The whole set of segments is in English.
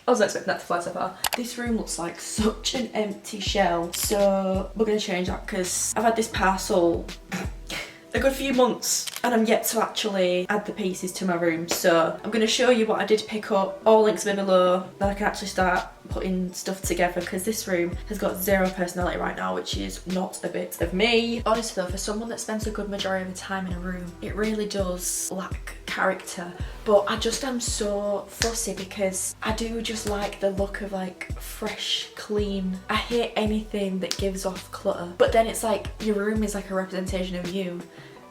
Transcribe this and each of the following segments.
I wasn't expecting that to fly so far. This room looks like such an empty shell, so we're gonna change that because I've had this parcel a good few months and I'm yet to actually add the pieces to my room. So I'm going to show you what I did pick up. All links will be below, then I can actually start putting stuff together because this room has got zero personality right now, which is not a bit of me. Honestly though, for someone that spends a good majority of the time in a room, it really does lack character. But I just am so fussy because I do just like the look of like fresh, clean. I hate anything that gives off clutter. But then it's like your room is like a representation of you,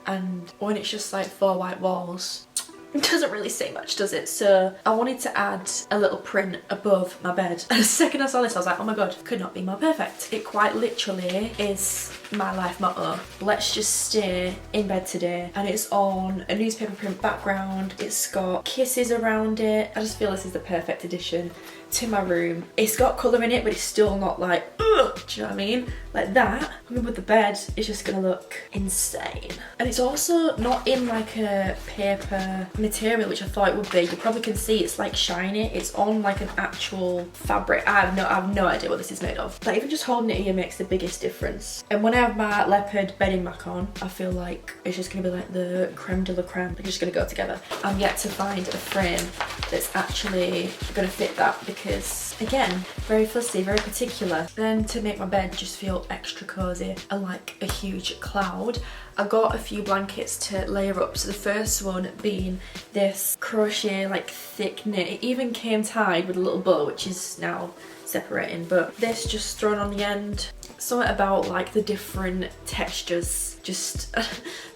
and when it's just like 4 white walls, it doesn't really say much, does it? So I wanted to add a little print above my bed. And the second I saw this, I was like, oh my god, could not be more perfect. It quite literally is my life motto. Let's just stay in bed today. And it's on a newspaper print background. It's got kisses around it. I just feel this is the perfect addition to my room. It's got colour in it, but it's still not like, ugh, do you know what I mean? Like that. I mean, with the bed, it's just gonna look insane. And it's also not in like a paper material, which I thought it would be. You probably can see it's like shiny. It's on like an actual fabric. I have no idea what this is made of. Like even just holding it here makes the biggest difference. And when I have my leopard bedding back on, I feel like it's just gonna be like the creme de la creme. They're just gonna go together. I'm yet to find a frame that's actually gonna fit that because, again, very fussy, very particular. Then to make my bed just feel extra cozy and like a huge cloud, I got a few blankets to layer up. So the first one being this crochet like thick knit. It even came tied with a little bow, which is now separating, but this just thrown on the end. Something about like the different textures, just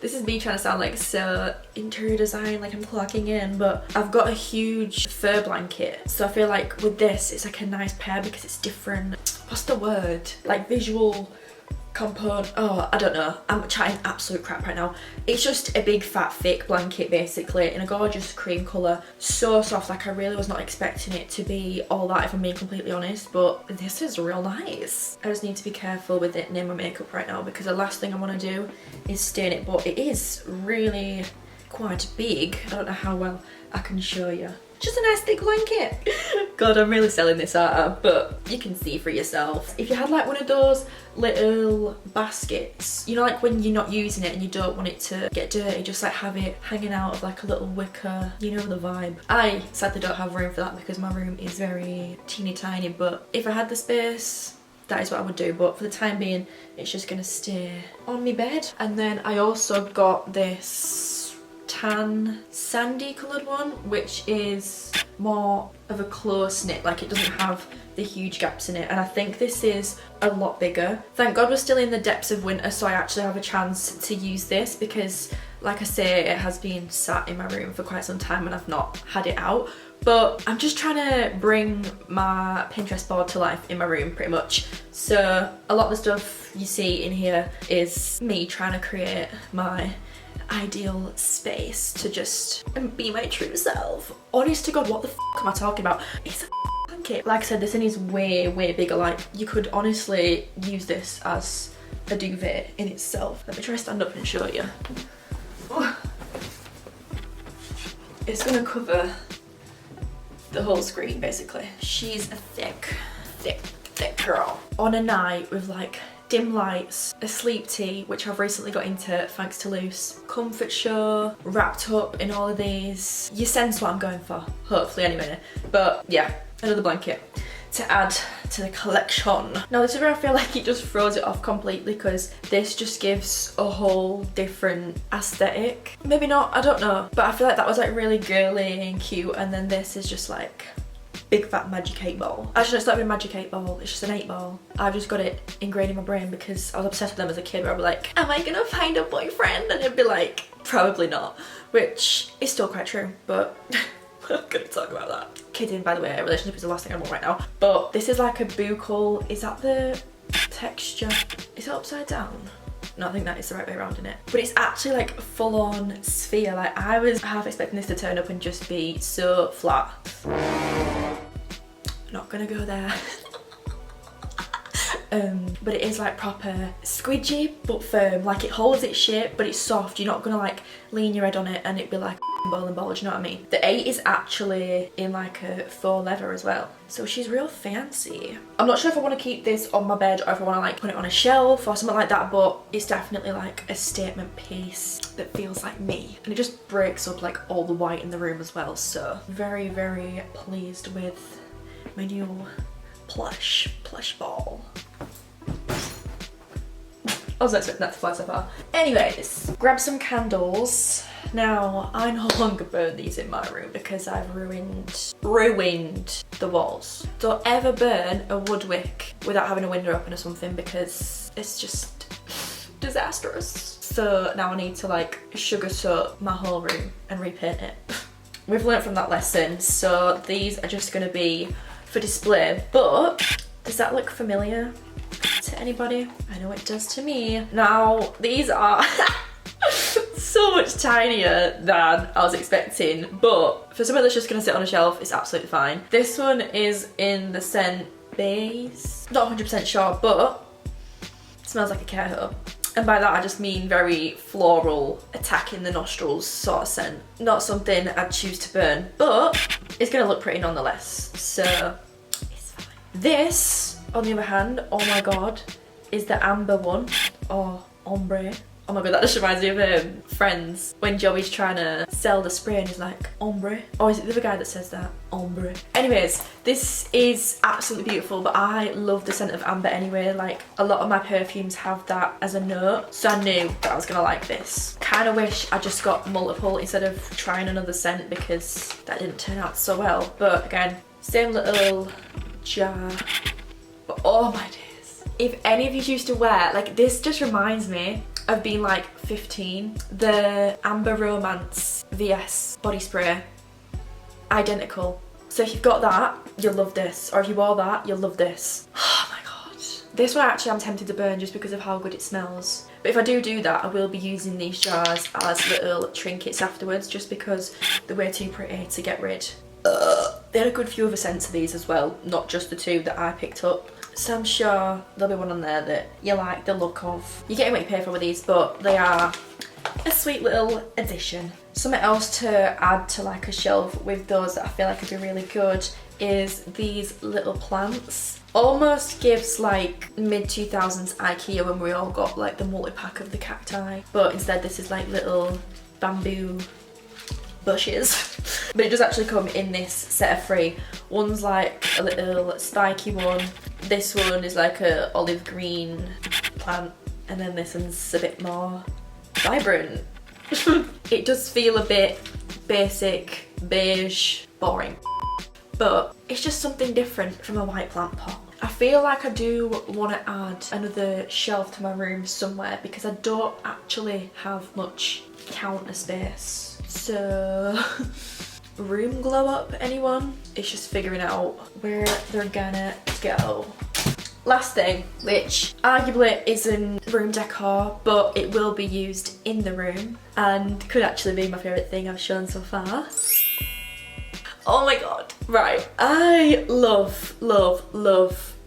this is me trying to sound like so interior design, like I'm clocking in, but I've got a huge fur blanket, so I feel like with this it's like a nice pair because it's different, what's the word, like visual component. Oh, I don't know, I'm chatting absolute crap right now. It's just a big fat thick blanket basically in a gorgeous cream colour, so soft. Like I really was not expecting it to be all that, if I'm being completely honest, but this is real nice. I just need to be careful with it near my makeup right now because the last thing I want to do is stain it, but it is really quite big. I don't know how well I can show you. Just a nice thick blanket. God, I'm really selling this out, but you can see for yourself. If you had like one of those little baskets, you know, like when you're not using it and you don't want it to get dirty, just like have it hanging out of like a little wicker, you know the vibe. I sadly don't have room for that because my room is very teeny tiny, but if I had the space, that is what I would do. But for the time being, it's just gonna stay on my bed. And then I also got this tan sandy coloured one, which is more of a close knit, like it doesn't have the huge gaps in it, and I think this is a lot bigger. Thank God we're still in the depths of winter, so I actually have a chance to use this because, like I say, it has been sat in my room for quite some time and I've not had it out. But I'm just trying to bring my Pinterest board to life in my room pretty much. So a lot of the stuff you see in here is me trying to create my ideal space to just be my true self. Honest to God, what the f am I talking about? It's a blanket. Like I said, this thing is way bigger. Like you could honestly use this as a duvet in itself. Let me try to stand up and show you. Oh. It's gonna cover the whole screen basically. She's a thick girl. On a night with like dim lights, a sleep tea, which I've recently got into thanks to Luce, comfort show, wrapped up in all of these. You sense what I'm going for, hopefully anyway. But yeah, another blanket to add to the collection. Now this is where I feel like it just throws it off completely because this just gives a whole different aesthetic. Maybe not, I don't know, but I feel like that was like really girly and cute, and then this is just like big fat magic 8 ball. Actually, it's not even a magic 8 ball, it's just an 8 ball. I've just got it ingrained in my brain because I was obsessed with them as a kid, where I'd be like, am I gonna find a boyfriend? And it'd be like, probably not, which is still quite true, but we're not gonna talk about that. Kidding, by the way, relationship is the last thing I want right now. But this is like a buccal, is that the texture? Is it upside down? No, I think that is the right way around in it. But it's actually like full on sphere. Like I was half expecting this to turn up and just be so flat. Not gonna go there. But it is like proper squidgy but firm. Like it holds its shape but it's soft. You're not gonna like lean your head on it and it'd be like bowling ball, do you know what I mean? The 8 is actually in like a faux leather as well. So she's real fancy. I'm not sure if I want to keep this on my bed or if I want to like put it on a shelf or something like that, but it's definitely like a statement piece that feels like me. And it just breaks up like all the white in the room as well. So very, very pleased with my new plush ball. I was not expecting that to fly so far. Anyways, grab some candles. Now, I no longer burn these in my room because I've ruined the walls. Don't ever burn a wood wick without having a window open or something because it's just disastrous. So now I need to like sugar soak my whole room and repaint it. We've learned from that lesson, so these are just gonna be for display, but does that look familiar to anybody? I know it does to me. Now, these are so much tinier than I was expecting, but for something that's just gonna sit on a shelf, it's absolutely fine. This one is in the scent beige. Not 100% sure, but it smells like a care home. And by that I just mean very floral, attacking the nostrils sort of scent. Not something I'd choose to burn, but it's gonna look pretty nonetheless, so it's fine. This, on the other hand, oh my god, is the amber one, or ombre. Oh my god, that just reminds me of Friends, when Joey's trying to sell the spray and he's like, ombre. Or is it the other guy that says that? Ombre. Anyways, this is absolutely beautiful, but I love the scent of amber anyway. Like, a lot of my perfumes have that as a note, so I knew that I was gonna like this. Kind of wish I just got multiple instead of trying another scent because that didn't turn out so well. But again, same little jar. But oh my days. If any of you used to wear, like, this just reminds me of being like 15. The Amber Romance VS body spray, identical. So if you've got that, you'll love this. Or if you wore that, you'll love this. Oh my god. This one actually I'm tempted to burn just because of how good it smells. But if I do that, I will be using these jars as little trinkets afterwards just because they're way too pretty to get rid. They had a good few other scents of these as well, not just the 2 that I picked up. So I'm sure there'll be one on there that you like the look of. You're getting what you pay for with these, but they are a sweet little addition. Something else to add to like a shelf with those that I feel like would be really good is these little plants. Almost gives like mid-2000s IKEA when we all got like the multi-pack of the cacti, but instead this is like little bamboo bushes. But it does actually come in this set of 3. One's like a little spiky one, this one is like a olive green plant, and then this one's a bit more vibrant. It does feel a bit basic, beige, boring, but it's just something different from a white plant pot. I feel like I do want to add another shelf to my room somewhere because I don't actually have much counter space. So room glow up, anyone? It's just figuring out where they're gonna go. Last thing, which arguably isn't room decor, but it will be used in the room and could actually be my favourite thing I've shown so far. Oh my god. Right, I love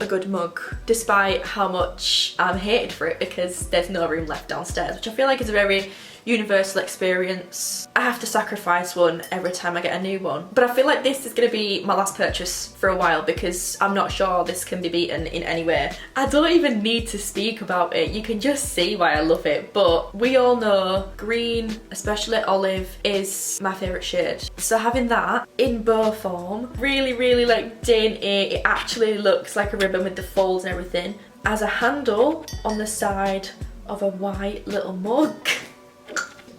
a good mug, despite how much I'm hated for it because there's no room left downstairs, which I feel like is a very universal experience. I have to sacrifice one every time I get a new one, but I feel like this is going to be my last purchase for a while because I'm not sure this can be beaten in any way. I don't even need to speak about it, you can just see why I love it, but we all know green, especially olive, is my favourite shade. So having that in bow form, really like dainty, it actually looks like a ribbon with the folds and everything, as a handle on the side of a white little mug.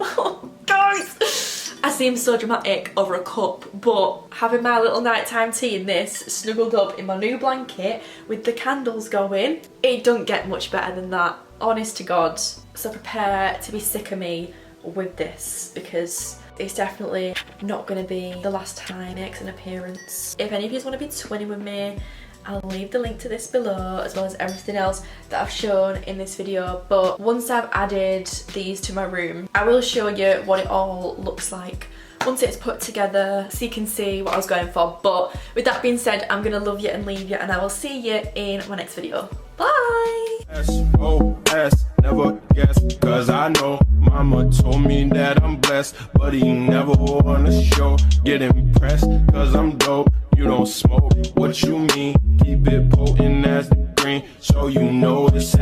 Oh, guys, I seem so dramatic over a cup, but having my little nighttime tea in this, snuggled up in my new blanket with the candles going, it don't get much better than that, honest to God. So prepare to be sick of me with this because it's definitely not going to be the last time it makes an appearance. If any of you want to be twinning with me, I'll leave the link to this below as well as everything else that I've shown in this video, but once I've added these to my room, I will show you what it all looks like once it's put together so you can see what I was going for. But with that being said, I'm gonna love you and leave you, and I will see you in my next video. Bye! S.O.S. Never guess, 'cause I know mama told me that I'm blessed, but he never wanna show. Get impressed, cause I'm dope. You don't smoke, what you mean? Keep it potent as the green, so you know it's heavy.